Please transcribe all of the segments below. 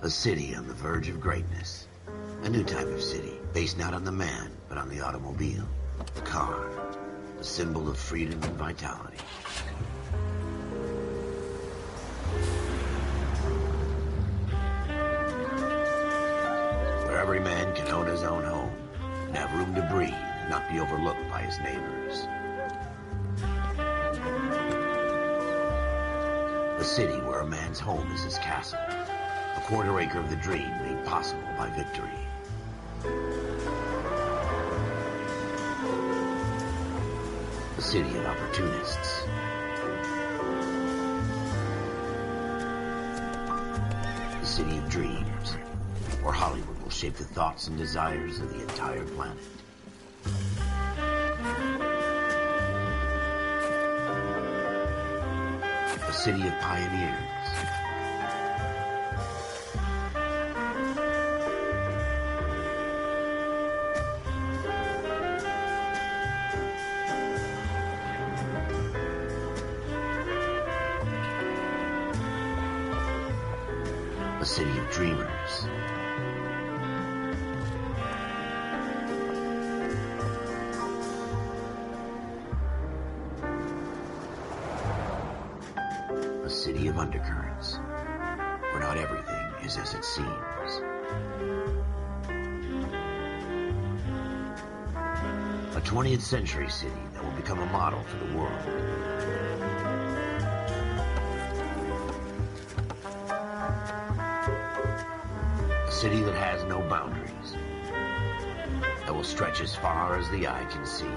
A city on the verge of greatness. A new type of city, based not on the man, but on the automobile. The car. The symbol of freedom and vitality. Where every man can own his own home, and have room to breathe, and not be overlooked by his neighbors. A city where a man's home is his castle. A quarter acre of the dream made possible by victory. A city of opportunists. A city of dreams, where Hollywood will shape the thoughts and desires of the entire planet. A city of pioneers. A city of dreamers. A city of undercurrents, where not everything is as it seems. A 20th century city that will become a model for the world. A city that has no boundaries, that will stretch as far as the eye can see.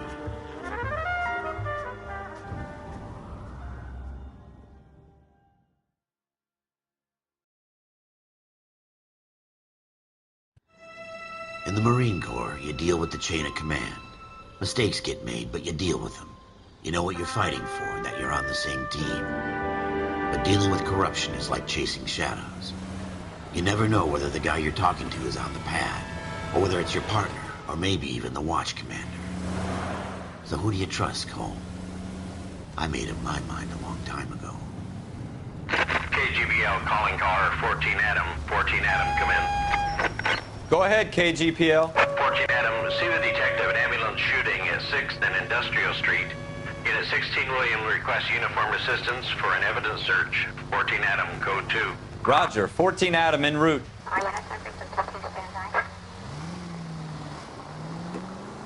In the Marine Corps, you deal with the chain of command. Mistakes get made, but you deal with them. You know what you're fighting for, and that you're on the same team. But dealing with corruption is like chasing shadows. You never know whether the guy you're talking to is on the pad, or whether it's your partner, or maybe even the watch commander. So who do you trust, Cole? I made up my mind a long time ago. KGBL calling caller 14 Adam. 14 Adam, come in. Go ahead, KGPL. 14 Adam, see the detective, an ambulance shooting at 6th and Industrial Street. Unit 16 William requests uniformed assistance for an evidence search. 14 Adam, code 2. Roger, 14 Adam en route.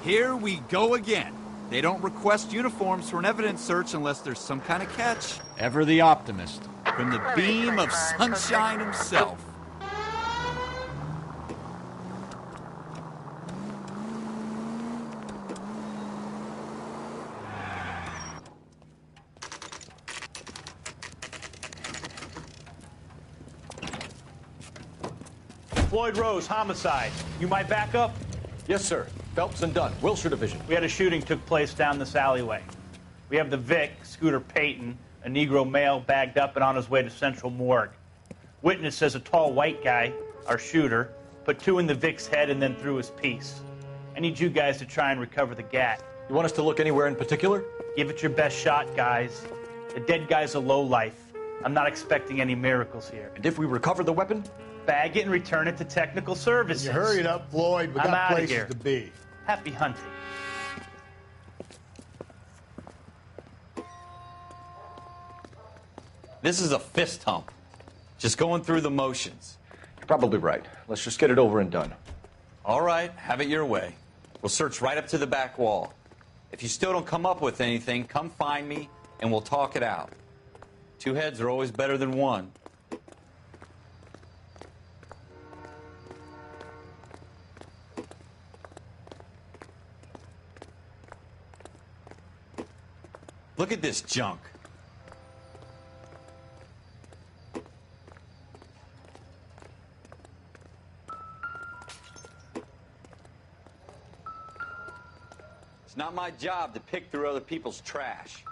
Here we go again. They don't request uniforms for an evidence search unless there's some kind of catch. Ever the optimist. From the beam of sunshine himself. Floyd Rose, homicide. You might back up? Yes, sir. Phelps and Dunn, Wilshire Division. We had a shooting took place down this alleyway. We have the Vic, Scooter Payton, a Negro male bagged up and on his way to Central Morgue. Witness says a tall white guy, our shooter, put 2 in the Vic's head and then threw his piece. I need you guys to try and recover the gat. You want us to look anywhere in particular? Give it your best shot, guys. The dead guy's a lowlife. I'm not expecting any miracles here. And if we recover the weapon? Bag it and return it to technical services. You hurry it up, Floyd. We I'm got outta places here. to be. Happy hunting. This is a fist hump. Just going through the motions. You're probably right. Let's just get it over and done. All right, have it your way. We'll search right up to the back wall. If you still don't come up with anything, come find me and we'll talk it out. 2 heads are always better than 1. Look at this junk. It's not my job to pick through other people's trash.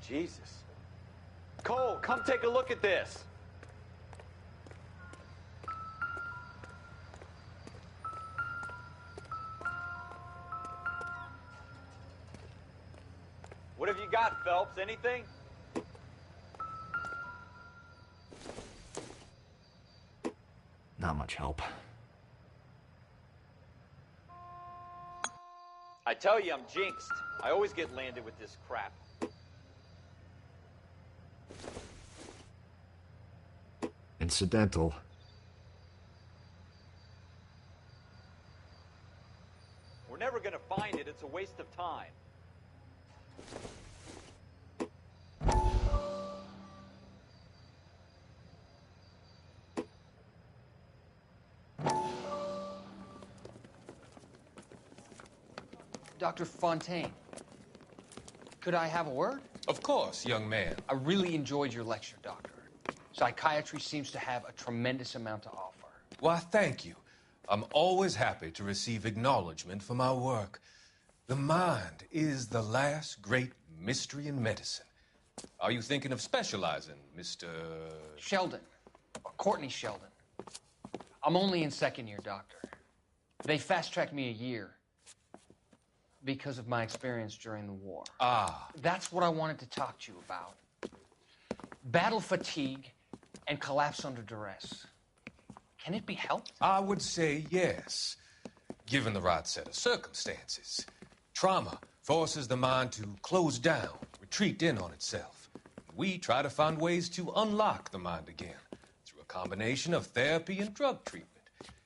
Jesus. Cole, come take a look at this. What have you got, Phelps? Anything? Not much help. I tell you, I'm jinxed. I always get landed with this crap. Incidental. We're never gonna find it. It's a waste of time. Dr. Fontaine, could I have a word? Of course, young man. I really enjoyed your lecture, Doctor. Psychiatry seems to have a tremendous amount to offer. Why, thank you. I'm always happy to receive acknowledgement for my work. The mind is the last great mystery in medicine. Are you thinking of specializing, Mr. Sheldon, or Courtney Sheldon. I'm only in second year, Doctor. They fast-tracked me a year because of my experience during the war. Ah. That's what I wanted to talk to you about. Battle fatigue and collapse under duress. Can it be helped? I would say yes, given the right set of circumstances. Trauma forces the mind to close down, retreat in on itself. We try to find ways to unlock the mind again through a combination of therapy and drug treatment.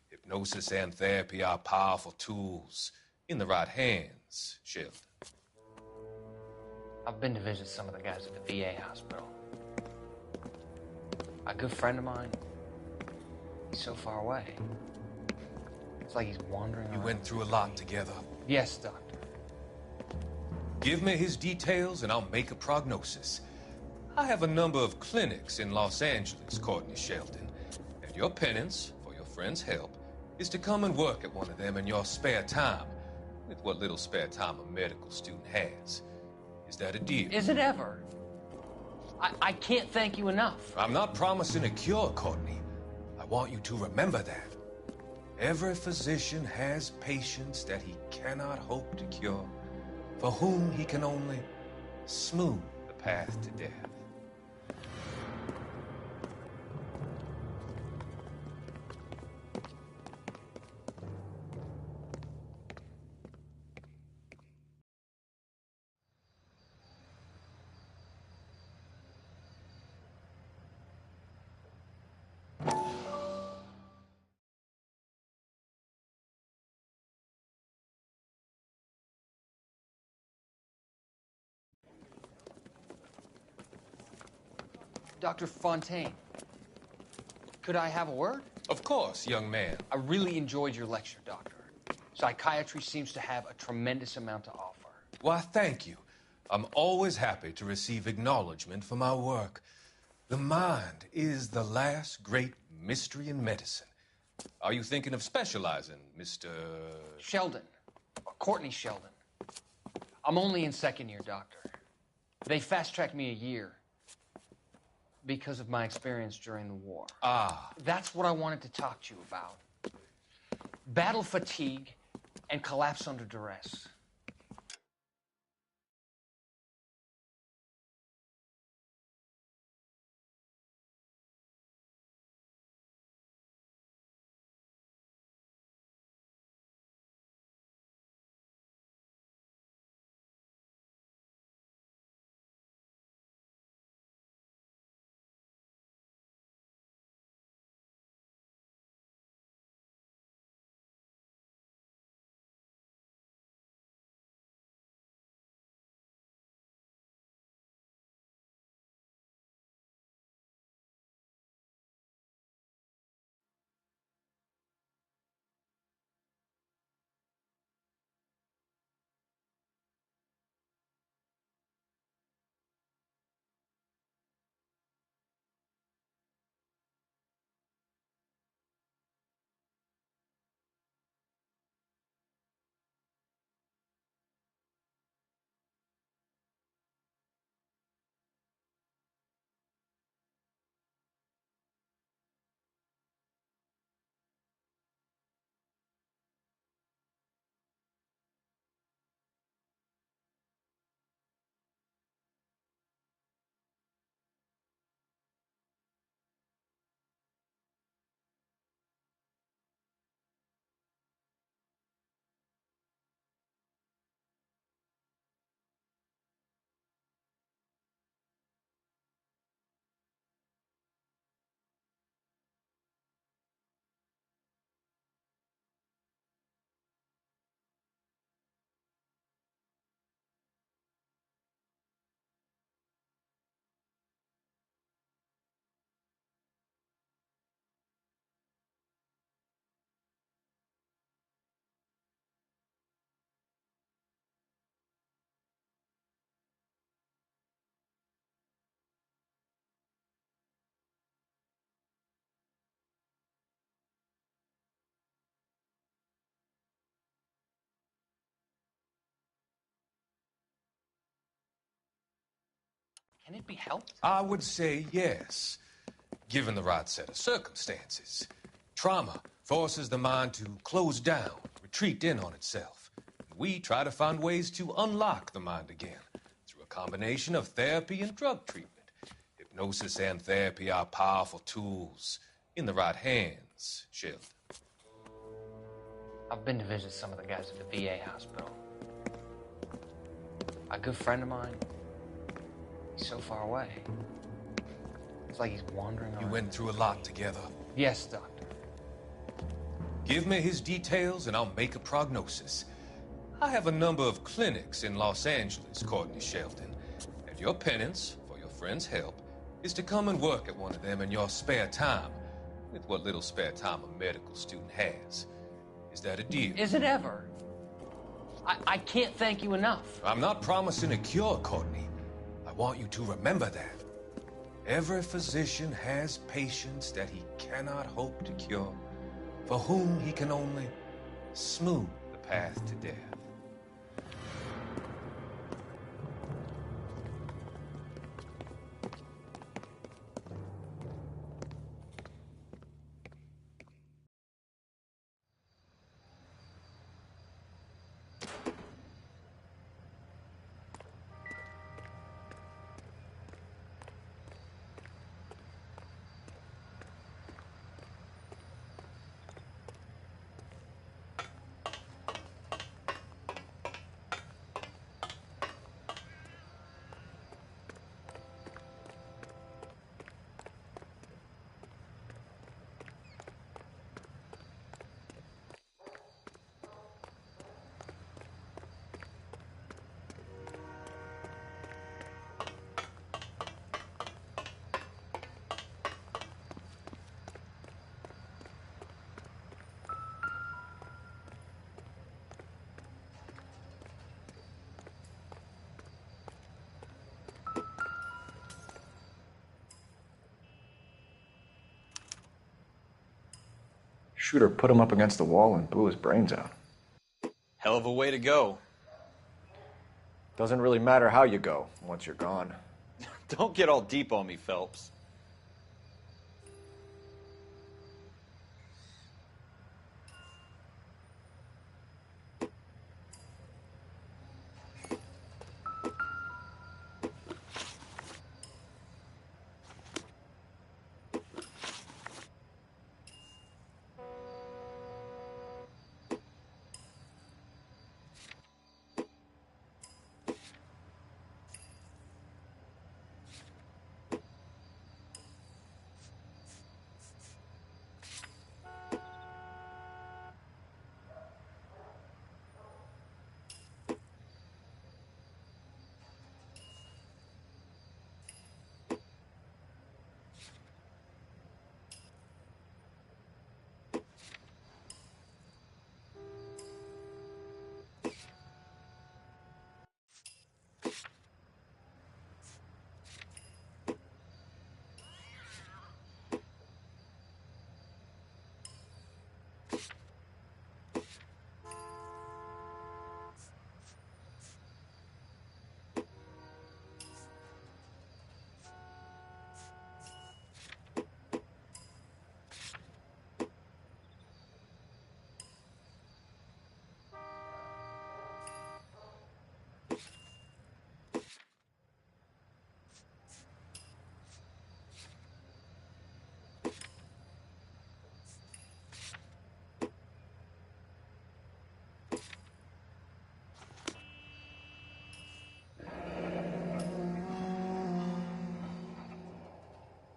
Hypnosis and therapy are powerful tools in the right hands, Sheldon. I've been to visit some of the guys at the VA hospital. A good friend of mine, he's so far away. It's like he's wandering You around. went through a lot together. Yes, Doctor. Give me his details and I'll make a prognosis. I have a number of clinics in Los Angeles, Courtney Sheldon, and your penance for your friend's help is to come and work at one of them in your spare time, with what little spare time a medical student has. Is that a deal? Is it ever? I can't thank you enough. I'm not promising a cure, Courtney. I want you to remember that. Every physician has patients that he cannot hope to cure, for whom he can only smooth the path to death. Dr. Fontaine, could I have a word? Of course, young man. I really enjoyed your lecture, Doctor. Psychiatry seems to have a tremendous amount to offer. Why, thank you. I'm always happy to receive acknowledgement for my work. The mind is the last great mystery in medicine. Are you thinking of specializing, Mr. Sheldon, or Courtney Sheldon. I'm only in second year, Doctor. They fast-tracked me a year because of my experience during the war. Ah. That's what I wanted to talk to you about. Battle fatigue and collapse under duress. Can it be helped? I would say yes, given the right set of circumstances. Trauma forces the mind to close down, retreat in on itself. We try to find ways to unlock the mind again through a combination of therapy and drug treatment. Hypnosis and therapy are powerful tools in the right hands, Sheldon. I've been to visit some of the guys at the VA hospital. A good friend of mine, he's so far away. It's like he's wandering around. You went through a lot together. Yes, doctor. Give me his details and I'll make a prognosis. I have a number of clinics in Los Angeles, Courtney Sheldon. And your penance, for your friend's help, is to come and work at one of them in your spare time, with what little spare time a medical student has. Is that a deal? Is it ever? I can't thank you enough. I'm not promising a cure, Courtney. I want you to remember that. Every physician has patients that he cannot hope to cure, for whom he can only smooth the path to death. Shooter put him up against the wall and blew his brains out. Hell of a way to go. Doesn't really matter how you go once you're gone. Don't get all deep on me, Phelps.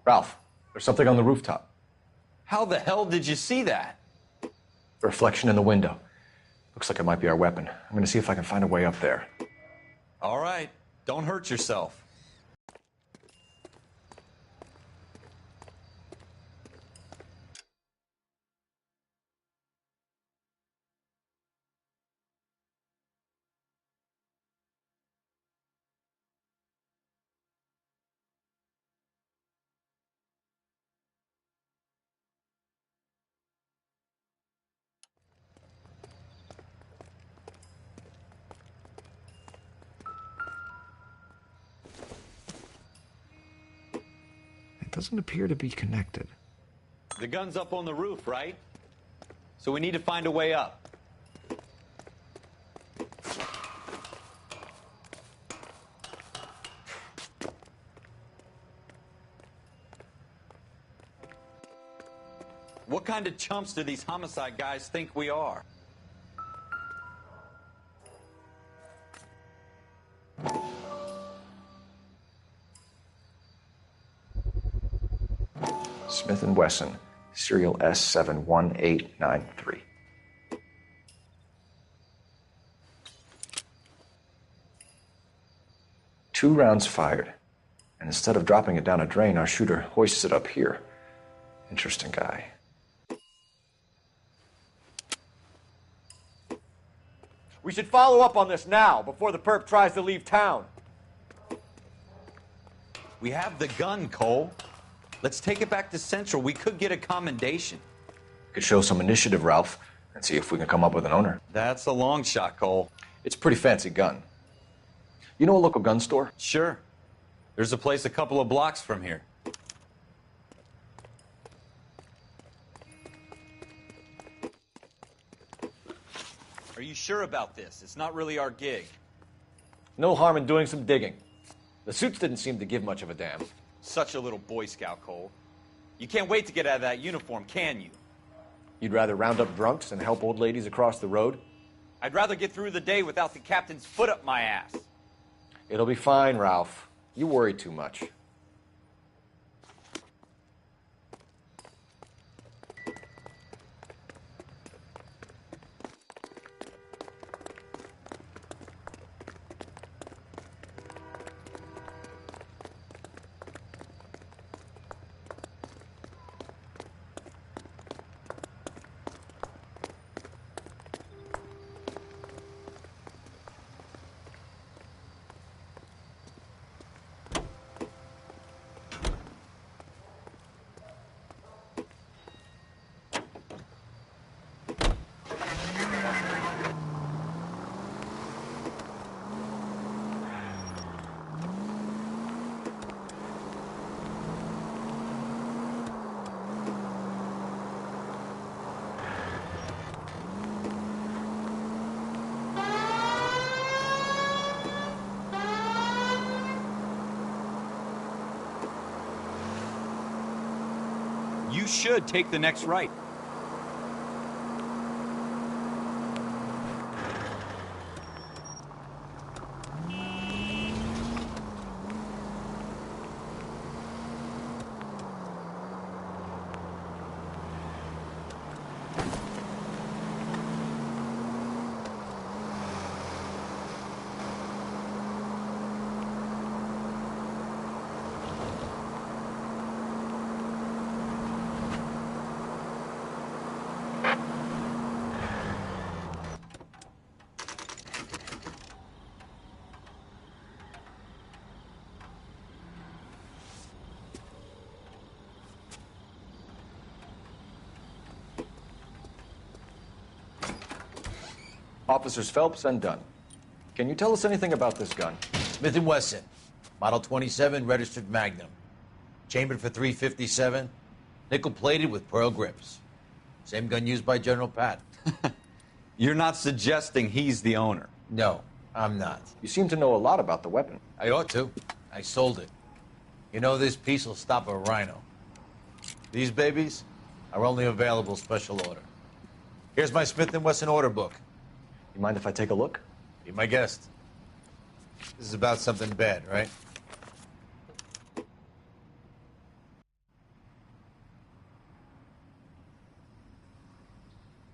Ralph, there's something on the rooftop. How the hell did you see that? A reflection in the window. Looks like it might be our weapon. I'm gonna see if I can find a way up there. All right, don't hurt yourself. doesn't appear to be connected. The gun's up on the roof, right? So we need to find a way up. What kind of chumps do these homicide guys think we are? Smith & Wesson, serial S71893. Two rounds fired, and instead of dropping it down a drain, our shooter hoists it up here. Interesting guy. We should follow up on this now, before the perp tries to leave town. We have the gun, Cole. Let's take it back to Central. We could get a commendation. Could show some initiative, Ralph, and see if we can come up with an owner. That's a long shot, Cole. It's a pretty fancy gun. You know a local gun store? Sure. There's a place a couple of blocks from here. Are you sure about this? It's not really our gig. No harm in doing some digging. The suits didn't seem to give much of a damn. Such a little Boy Scout, Cole. You can't wait to get out of that uniform, can you? You'd rather round up drunks than help old ladies across the road? I'd rather get through the day without the captain's foot up my ass. It'll be fine, Ralph. You worry too much. You should take the next right. Officers Phelps and Dunn. Can you tell us anything about this gun? Smith & Wesson, Model 27, registered Magnum. Chambered for .357, nickel-plated with pearl grips. Same gun used by General Patton. You're not suggesting he's the owner? No, I'm not. You seem to know a lot about the weapon. I ought to. I sold it. You know, this piece will stop a rhino. These babies are only available special order. Here's my Smith & Wesson order book. You mind if I take a look? Be my guest. This is about something bad, right?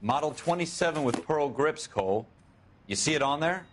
Model 27 with pearl grips, Cole. You see it on there?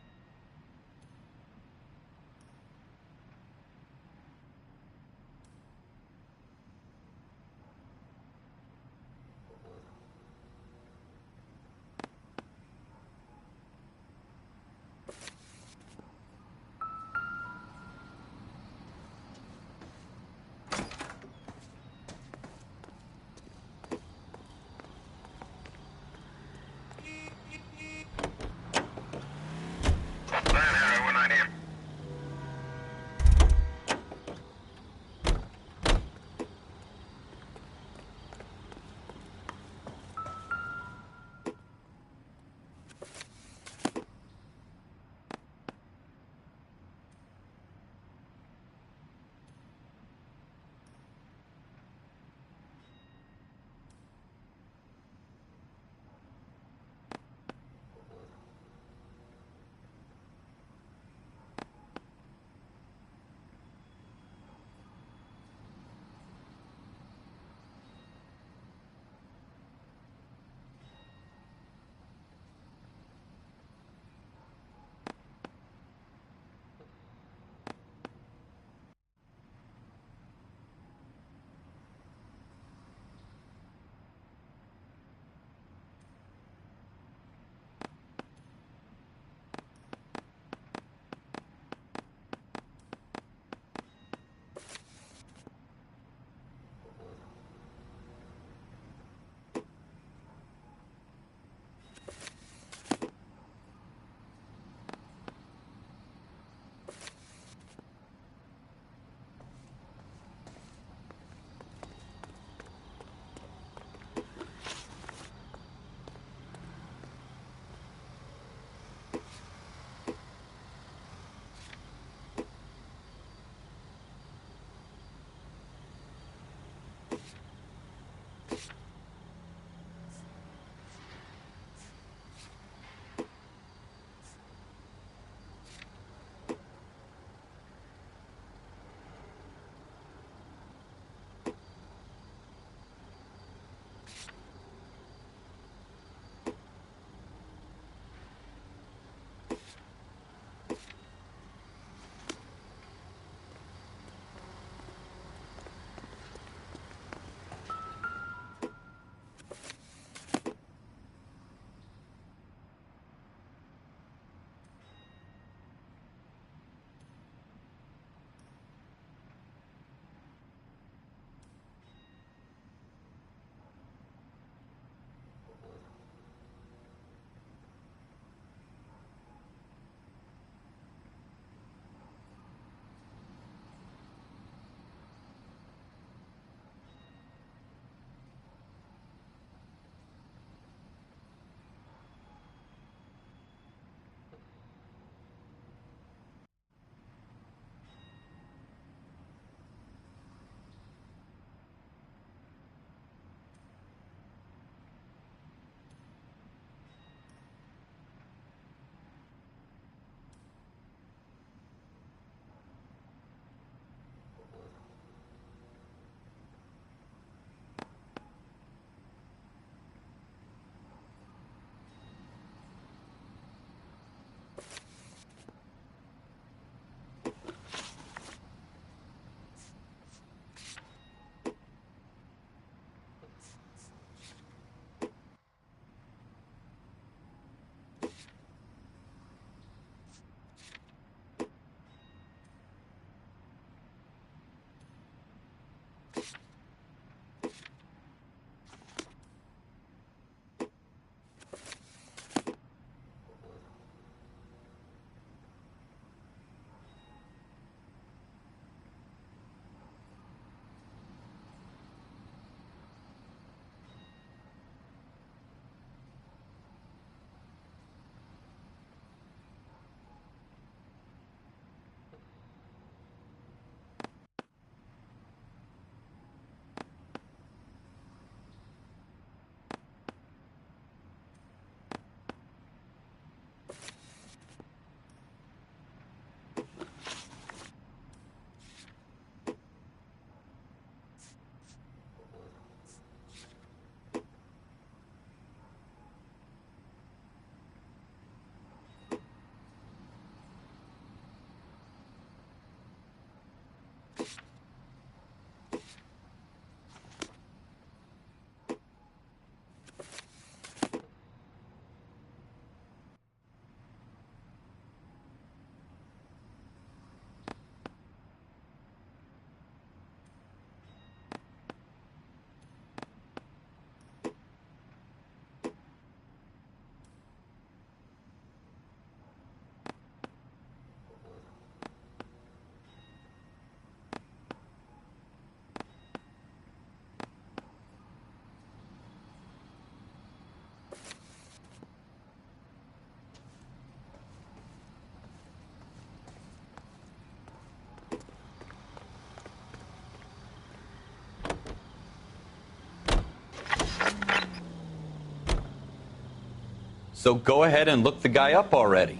So go ahead and look the guy up already.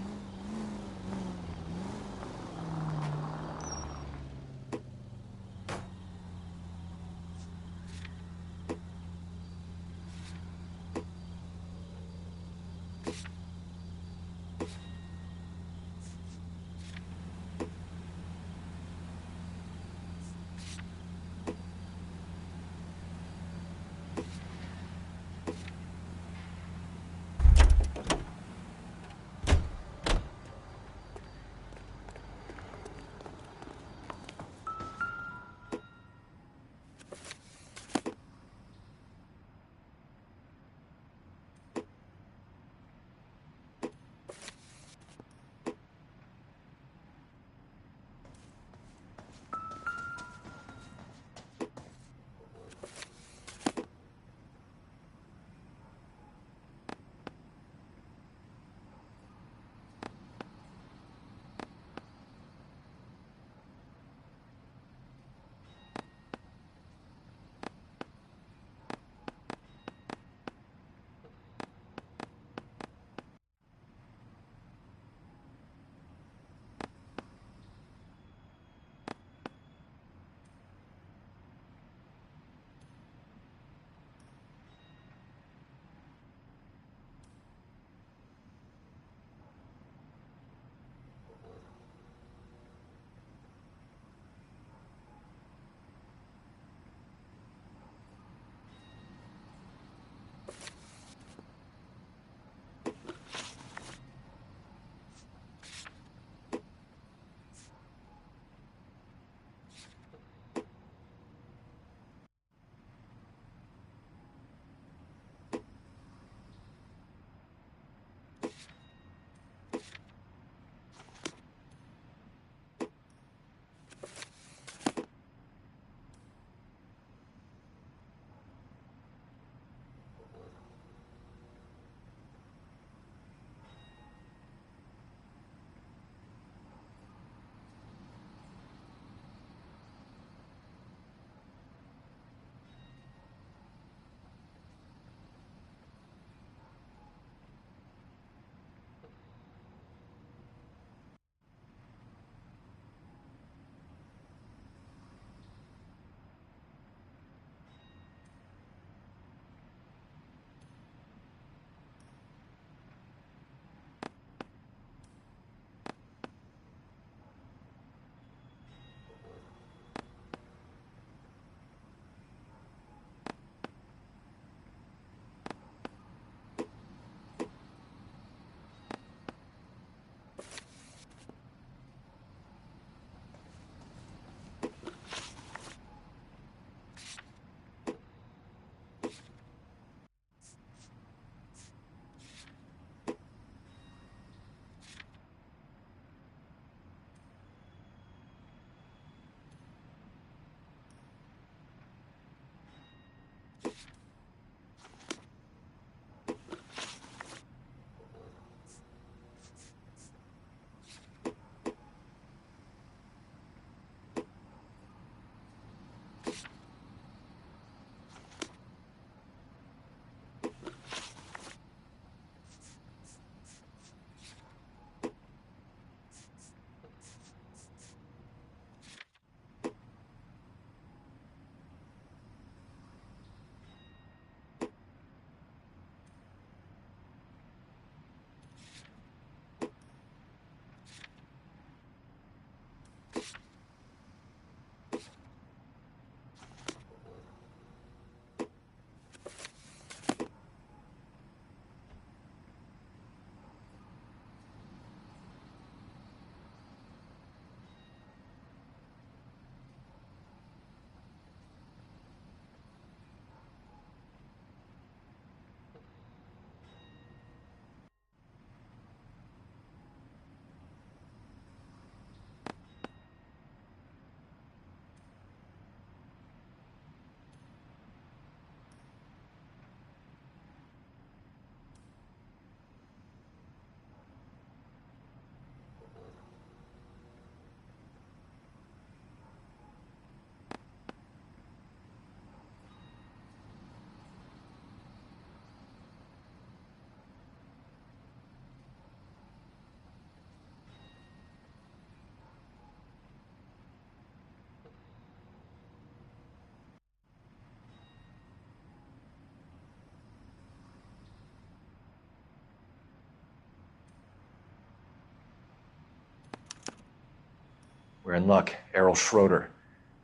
We're in luck. Errol Schroeder,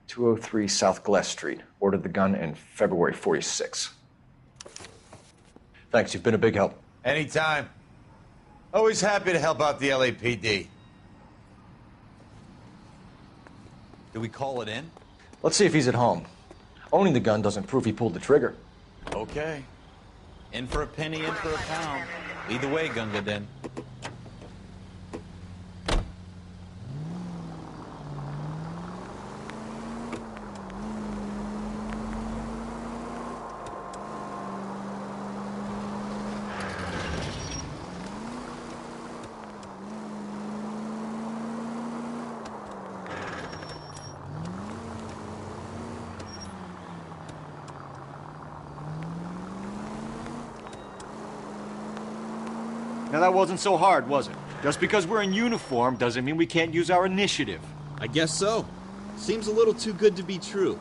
203 South Glass Street. Ordered the gun in February 46. Thanks, you've been a big help. Anytime. Always happy to help out the LAPD. Do we call it in? Let's see if he's at home. Owning the gun doesn't prove he pulled the trigger. Okay. In for a penny, in for a pound. Either way, Gunga Din. Now that wasn't so hard, was it? Just because we're in uniform doesn't mean we can't use our initiative. I guess so. Seems a little too good to be true.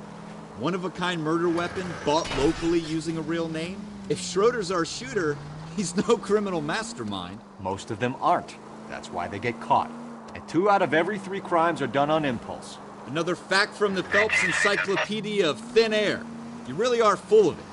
One-of-a-kind murder weapon bought locally using a real name? If Schroeder's our shooter, he's no criminal mastermind. Most of them aren't. That's why they get caught. And 2 out of every 3 crimes are done on impulse. Another fact from the Phelps Encyclopedia of Thin Air. You really are full of it.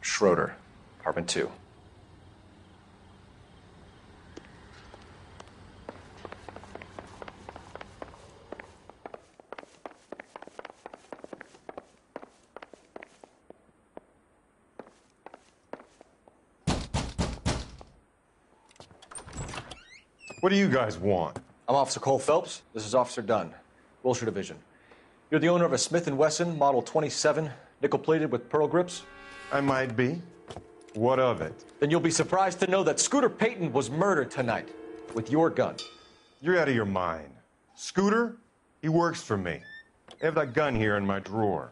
Schroeder, apartment 2. What do you guys want? I'm Officer Cole Phelps. This is Officer Dunn, Wilshire Division. You're the owner of a Smith & Wesson Model 27, nickel-plated with pearl grips? I might be. What of it? Then you'll be surprised to know that Scooter Payton was murdered tonight with your gun. You're out of your mind. Scooter? He works for me. I have that gun here in my drawer.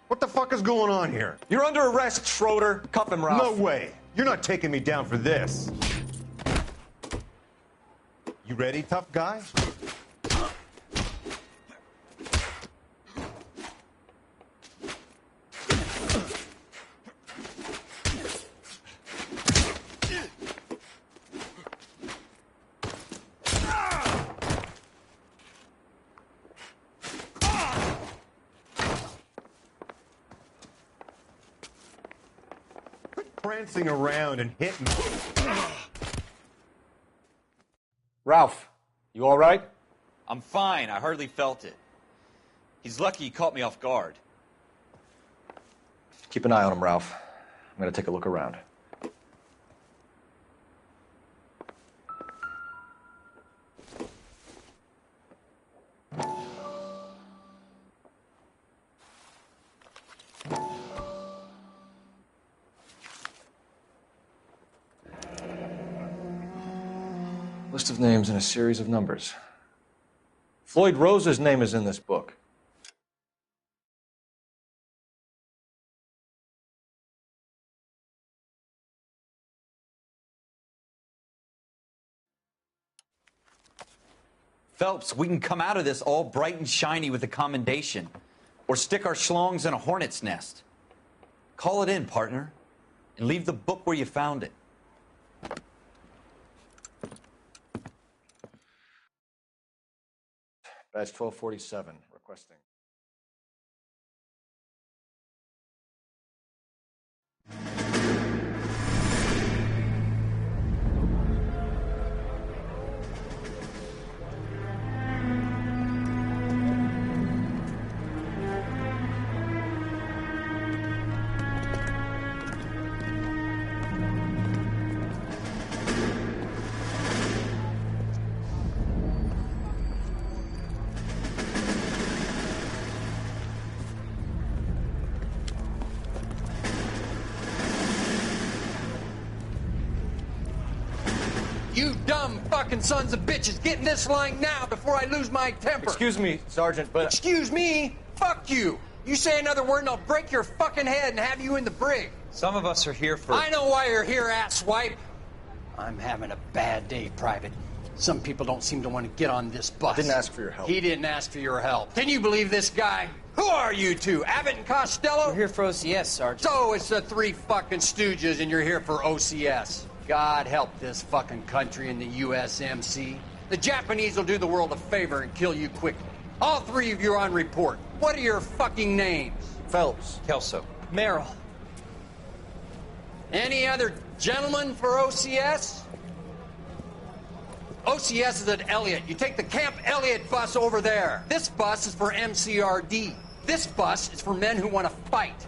What the fuck is going on here? You're under arrest, Schroeder. Cuff him, Ralph. No way. You're not taking me down for this. You ready, tough guy? Prancing around and hitting. Ralph, you all right? I'm fine. I hardly felt it. He's lucky he caught me off guard. Keep an eye on him, Ralph. I'm going to take a look around. List of names and a series of numbers. Floyd Rose's name is in this book. Phelps, we can come out of this all bright and shiny with a commendation. Or stick our schlongs in a hornet's nest. Call it in, partner. And leave the book where you found it. Badge 1247, requesting. You dumb fucking sons of bitches, get in this line now before I lose my temper. Excuse me, Sergeant, but... Excuse me? Fuck you. You say another word and I'll break your fucking head and have you in the brig. Some of us are here for... I know why you're here, asswipe. I'm having a bad day, Private. Some people don't seem to want to get on this bus. Didn't ask for your help. He didn't ask for your help. Can you believe this guy? Who are you two? Abbott and Costello? We're here for OCS, Sergeant. So it's the three fucking stooges and you're here for OCS. God help this fucking country and the USMC. The Japanese will do the world a favor and kill you quickly. All three of you are on report. What are your fucking names? Phelps. Kelso. Merrill. Any other gentlemen for OCS? OCS is at Elliott. You take the Camp Elliott bus over there. This bus is for MCRD. This bus is for men who want to fight.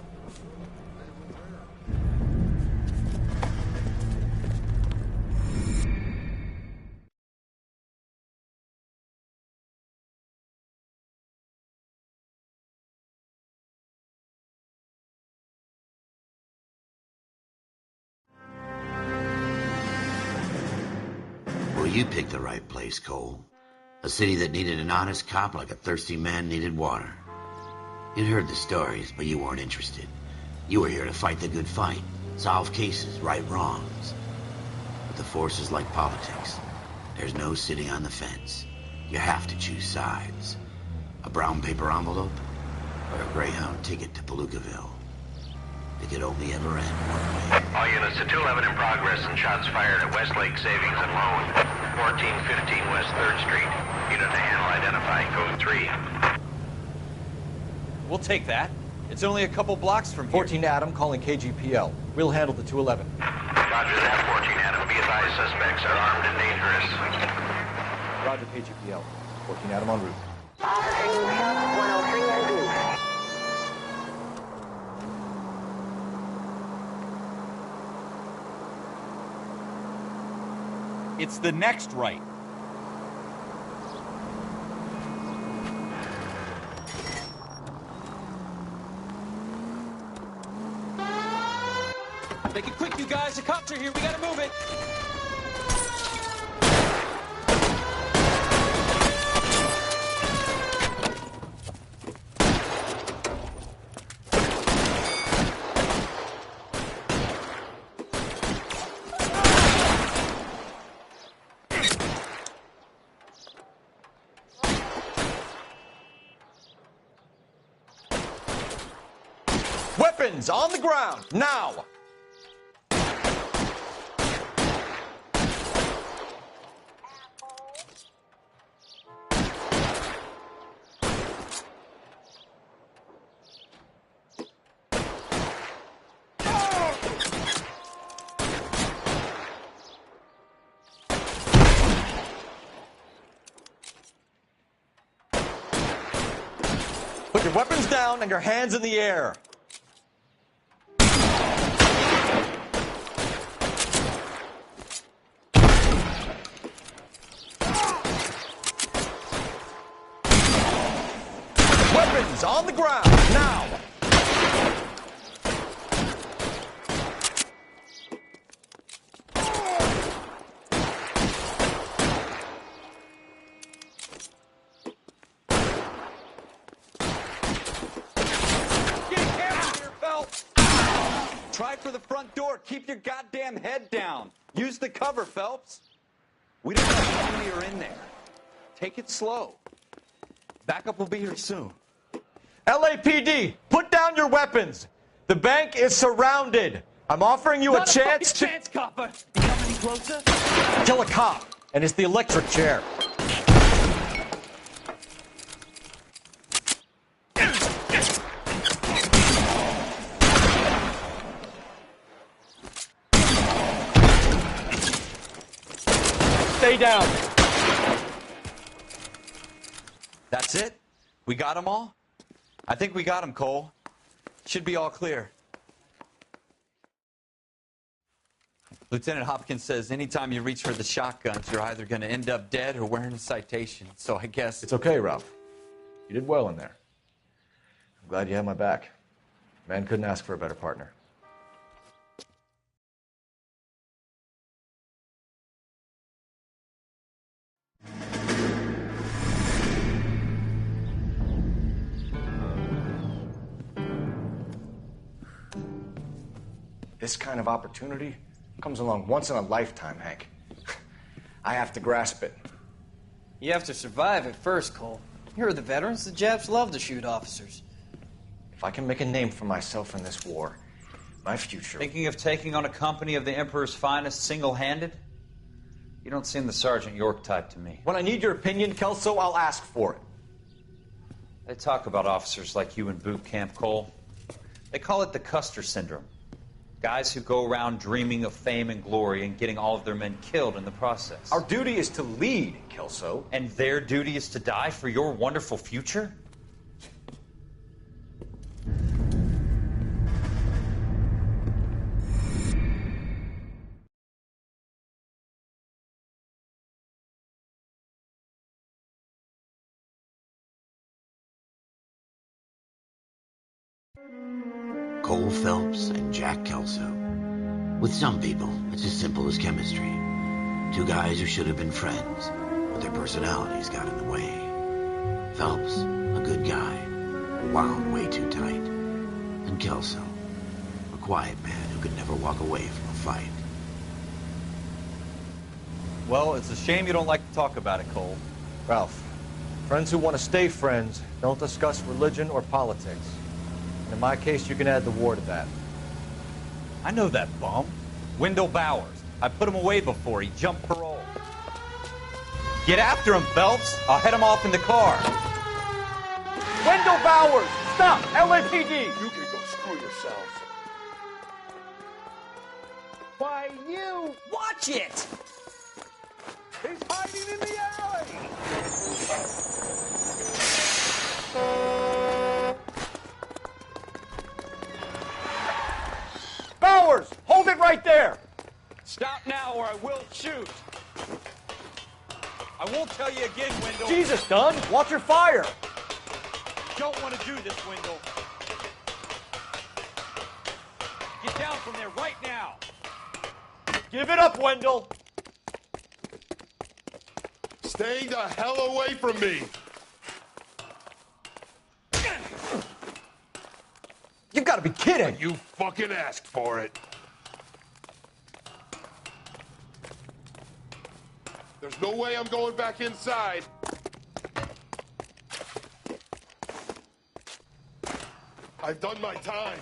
Well, you picked the right place, Cole. A city that needed an honest cop like a thirsty man needed water. You'd heard the stories, but you weren't interested. You were here to fight the good fight, solve cases, right wrongs. But the force is like politics. There's no sitting on the fence. You have to choose sides. A brown paper envelope or a Greyhound ticket to Palookaville. It could only ever end one way. All units to 211 in progress and shots fired at Westlake Savings and Loan, 1415 West 3rd Street. Unit to handle identifying code 3. We'll take that. It's only a couple blocks from here. 14 Adam calling KGPL. We'll handle the 211. Roger that, 14 Adam. Be advised, suspects are armed and dangerous. Roger KGPL. 14 Adam en route. Officer 103 en route. It's the next right. Make it quick, you guys. The cops are here. We gotta move it. Weapons on the ground, now! Put your weapons down and your hands in the air. Weapons on the ground, now! Try for the front door. Keep your goddamn head down. Use the cover, Phelps. We don't know how many are in there. Take it slow. Backup will be here soon. LAPD, put down your weapons. The bank is surrounded. I'm offering you a chance to... chance, copper. You come any closer? Kill a cop, and it's the electric chair. Stay down. That's it? We got them all? I think we got them, Cole. Should be all clear. Lieutenant Hopkins says anytime you reach for the shotguns, you're either going to end up dead or wearing a citation. So I guess... It's okay, Ralph. You did well in there. I'm glad you had my back. Man couldn't ask for a better partner. This kind of opportunity comes along once in a lifetime, Hank. I have to grasp it. You have to survive it first, Cole. You're the veterans. The Japs love to shoot officers. If I can make a name for myself in this war, my future... Thinking of taking on a company of the Emperor's finest single-handed? You don't seem the Sergeant York type to me. When I need your opinion, Kelso, I'll ask for it. They talk about officers like you in boot camp, Cole. They call it the Custer syndrome. Guys who go around dreaming of fame and glory and getting all of their men killed in the process. Our duty is to lead, Kelso. And their duty is to die for your wonderful future? Cole Phelps and Jack Kelso. With some people, it's as simple as chemistry. Two guys who should have been friends, but their personalities got in the way. Phelps, a good guy, wound way too tight. And Kelso, a quiet man who could never walk away from a fight. Well, it's a shame you don't like to talk about it, Cole. Ralph, friends who want to stay friends don't discuss religion or politics. In my case, you can add the war to that. I know that bum. Wendell Bowers. I put him away before. He jumped parole. Get after him, Phelps. I'll head him off in the car. Wendell Bowers! Stop! LAPD! You can go screw yourselves. Why, you... Watch it! He's hiding in the alley! Bowers! Hold it right there! Stop now or I will shoot. I won't tell you again, Wendell. Jesus, Dunn! Watch your fire! Don't want to do this, Wendell. Get down from there right now. Give it up, Wendell! Stay the hell away from me! You've got to be kidding! You fucking asked for it. There's no way I'm going back inside. I've done my time.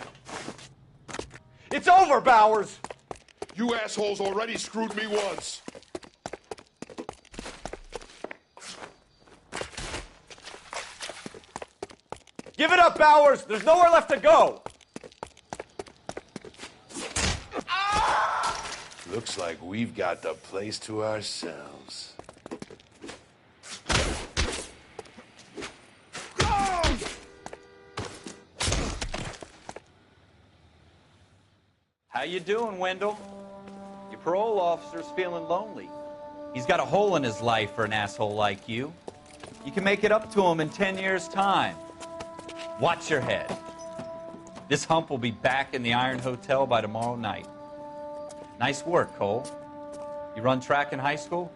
It's over, Bowers! You assholes already screwed me once. Give it up, Bowers! There's nowhere left to go! Looks like we've got the place to ourselves. How you doing, Wendell? Your parole officer's feeling lonely. He's got a hole in his life for an asshole like you. You can make it up to him in 10 years' time. Watch your head. This hump will be back in the Iron Hotel by tomorrow night. Nice work, Cole. You run track in high school?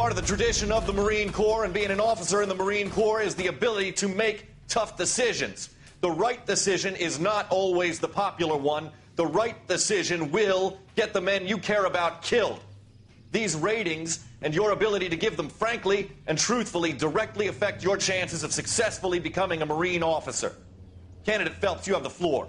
Part of the tradition of the Marine Corps and being an officer in the Marine Corps is the ability to make tough decisions. The right decision is not always the popular one. The right decision will get the men you care about killed. These ratings and your ability to give them frankly and truthfully directly affect your chances of successfully becoming a Marine officer. Candidate Phelps, you have the floor.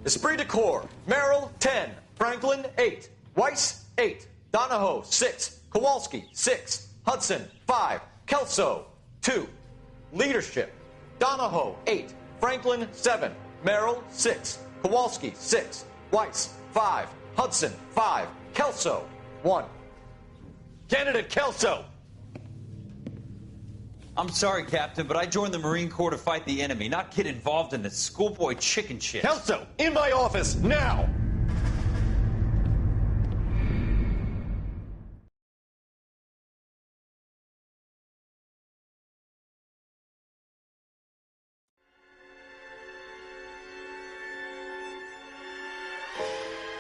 Esprit de Corps, Merrill, 10. Franklin, 8. Weiss, 8. Donahoe, 6. Kowalski, 6. Hudson, 5. Kelso, 2. Leadership, Donahoe, 8. Franklin, 7. Merrill, 6. Kowalski, 6. Weiss, 5. Hudson, 5. Kelso, 1. Candidate Kelso! I'm sorry, Captain, but I joined the Marine Corps to fight the enemy, not get involved in this schoolboy chicken shit. Kelso, in my office, now!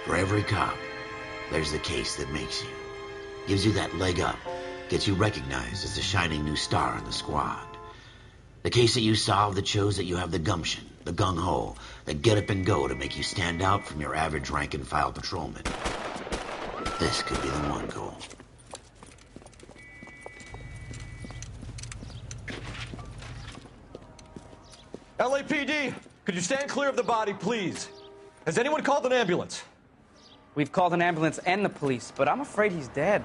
For every cop, there's the case that makes you. Gives you that leg up. Gets you recognized as the shining new star in the squad. The case that you solve that shows that you have the gumption, the gung-ho, the get up and go to make you stand out from your average rank-and-file patrolman. This could be the one, Cole. LAPD, could you stand clear of the body, please? Has anyone called an ambulance? We've called an ambulance and the police, but I'm afraid he's dead.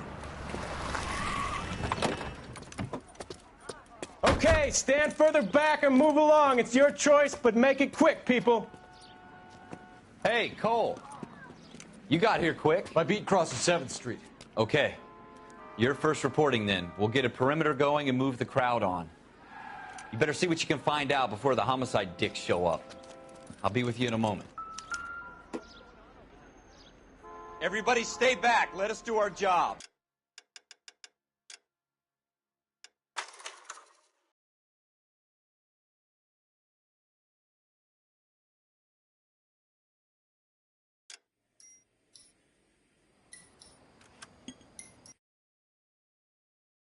Okay, stand further back and move along. It's your choice, but make it quick, people. Hey, Cole. You got here quick. My beat crosses 7th Street. Okay. You're first reporting then. We'll get a perimeter going and move the crowd on. You better see what you can find out before the homicide dicks show up. I'll be with you in a moment. Everybody stay back. Let us do our job.